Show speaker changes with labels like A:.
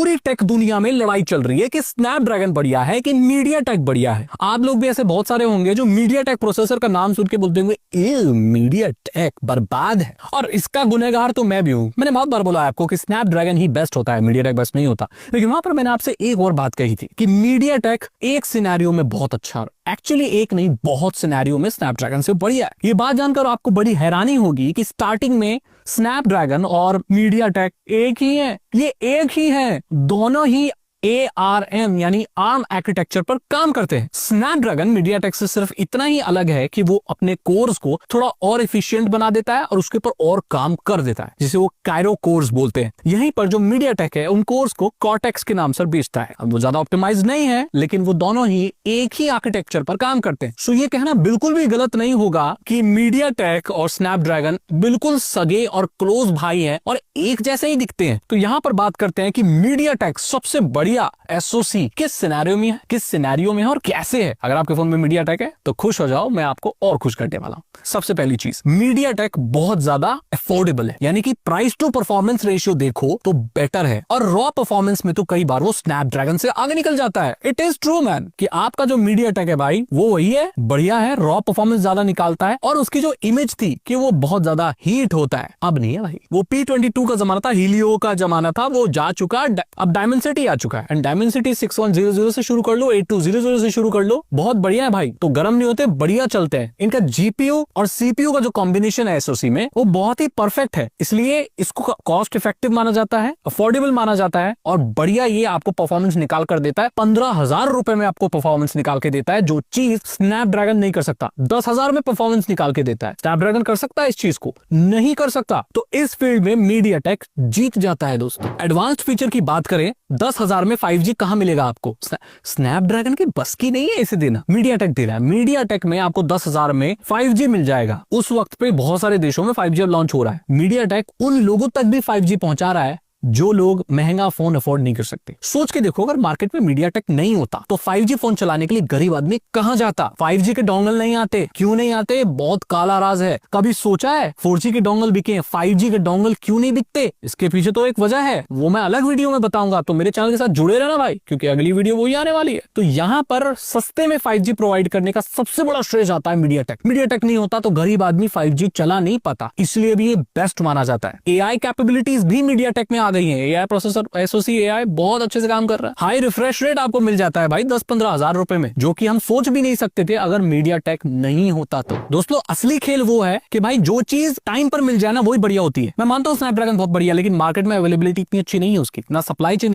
A: पूरी टेक दुनिया में लड़ाई चल रही है कि स्नैपड्रैगन बढ़िया है कि मीडियाटेक बढ़िया है। आप लोग भी ऐसे बहुत सारे होंगे जो मीडियाटेक प्रोसेसर का नाम सुन के बोलते होंगे ये मीडियाटेक बर्बाद है, और इसका गुनहगार तो मैं भी हूं। मैंने बहुत बार बोला आपको कि स्नैपड्रैगन ही बेस्ट होता है, मीडियाटेक बेस्ट नहीं होता। लेकिन वहां पर मैंने आपसे एक और बात कही थी कि मीडियाटेक एक सिनेरियो में बहुत अच्छा, एक्चुअली एक नहीं बहुत सिनेरियो में स्नैपड्रैगन से बढ़िया है। ये बात जानकर आपको बड़ी हैरानी होगी कि स्टार्टिंग में स्नैपड्रैगन और मीडियाटेक एक ही है। ये एक ही है, दोनों ही ARM यानी ARM आर्किटेक्चर पर काम करते हैं। स्नैपड्रैगन मीडियाटेक से सिर्फ इतना ही अलग है कि वो अपने कोर्स को थोड़ा और एफिशिएंट बना देता है और उसके ऊपर और काम कर देता है, जिसे वो कायरो कोर्स बोलते हैं। यहीं पर जो मीडियाटेक है उन कोर्स को कॉर्टेक्स के नाम से बेचता है। अब वो ज्यादा ऑप्टिमाइज नहीं है, लेकिन वो दोनों ही एक ही आर्किटेक्चर पर काम करते हैं। सो ये कहना बिल्कुल भी गलत नहीं होगा कि मीडियाटेक और स्नैपड्रैगन बिल्कुल सगे और क्लोज भाई हैं और एक जैसे ही दिखते हैं। तो यहाँ पर बात करते हैं कि मीडियाटेक सबसे बड़ी SoC किस सिनेरियो में है और कैसे है। अगर आपके फोन में मीडियाटेक है तो खुश हो जाओ, मैं आपको और खुश करने वाला हूं। सबसे पहली चीज, मीडियाटेक बहुत ज्यादा अफोर्डेबल है, यानी कि प्राइस टू परफॉर्मेंस रेशियो देखो तो बेटर है, और रॉ परफॉर्मेंस में तो कई बार वो स्नैपड्रैगन से आगे निकल जाता है। इट इज ट्रू मैन कि आपका जो मीडियाटेक है भाई वो वही है, बढ़िया है, रॉ परफॉर्मेंस ज्यादा निकालता है, और उसकी जो इमेज थी कि वो बहुत ज्यादा हीट होता है, अब नहीं है भाई। वो P22 का जमाना था, हीलियो का जमाना था, वो जा चुका, अब डायमेंसिटी आ चुका है। एंड डायमेंसिटी 6100 से शुरू कर लो, 8200 से शुरू कर लो, बहुत बढ़िया है भाई। तो गर्म नहीं होते, बढ़िया चलते हैं। इनका GPU और CPU का जो कॉम्बिनेशन है SoC में वो बहुत ही परफेक्ट है, इसलिए इसको कॉस्ट इफेक्टिव माना जाता है, अफोर्डेबल माना जाता है, और बढ़िया ये आपको परफॉर्मेंस निकाल कर देता है। 15,000 रुपए में आपको परफॉर्मेंस निकाल के देता है, जो चीज स्नैपड्रैगन नहीं कर सकता। 10,000 में परफॉर्मेंस निकाल के देता है, स्नैपड्रैगन कर सकता है इस चीज को, नहीं कर सकता। तो इस फील्ड में मीडियाटेक जीत जाता है दोस्तों। एडवांस्ड फीचर की बात करें, 10,000 में 5G कहां मिलेगा आपको? स्नैपड्रैगन की बस की नहीं है इसे देना, मीडियाटेक दे रहा है। मीडियाटेक में आपको 10,000 में 5G मिल जाएगा। उस वक्त पे बहुत सारे देशों में 5G लॉन्च हो रहा है। मीडियाटेक उन लोगों तक भी 5G पहुंचा रहा है जो लोग महंगा फोन अफोर्ड नहीं कर सकते। सोच के देखो, अगर मार्केट में मीडियाटेक नहीं होता तो 5G फोन चलाने के लिए गरीब आदमी कहां जाता? 5G के डोंगल नहीं आते, क्यों नहीं आते? बहुत काला राज है। कभी सोचा है 4G के डोंगल बिके, 5G के डोंगल क्यों नहीं बिकते? इसके पीछे तो एक वजह है, वो मैं अलग वीडियो में बताऊंगा, तो मेरे चैनल के साथ जुड़े रहना भाई, क्योंकि अगली वीडियो वही आने वाली है। तो यहाँ पर सस्ते में 5G प्रोवाइड करने का सबसे बड़ा श्रेय जाता है मीडियाटेक। मीडियाटेक नहीं होता तो गरीब आदमी 5G चला नहीं पाता, इसलिए भी ये बेस्ट माना जाता है। AI कैपेबिलिटीज भी मीडियाटेक में आ गई है। AI प्रोसेसर SoC AI बहुत अच्छे से काम कर रहा है। हाई रिफ्रेश रेट आपको मिल जाता है भाई 10-15 हजार रुपए में, जो कि हम सोच भी नहीं सकते थे अगर मीडियाटेक नहीं होता तो। दोस्तों असली खेल वो है कि भाई जो चीज टाइम पर मिल जाए ना वही बढ़िया होती है। मैं मानता हूँ स्नैपड्रैगन बहुत बढ़िया, लेकिन मार्केट में अवेलेबिलिटी इतनी अच्छी नहीं है उसकी, ना सप्लाई चेन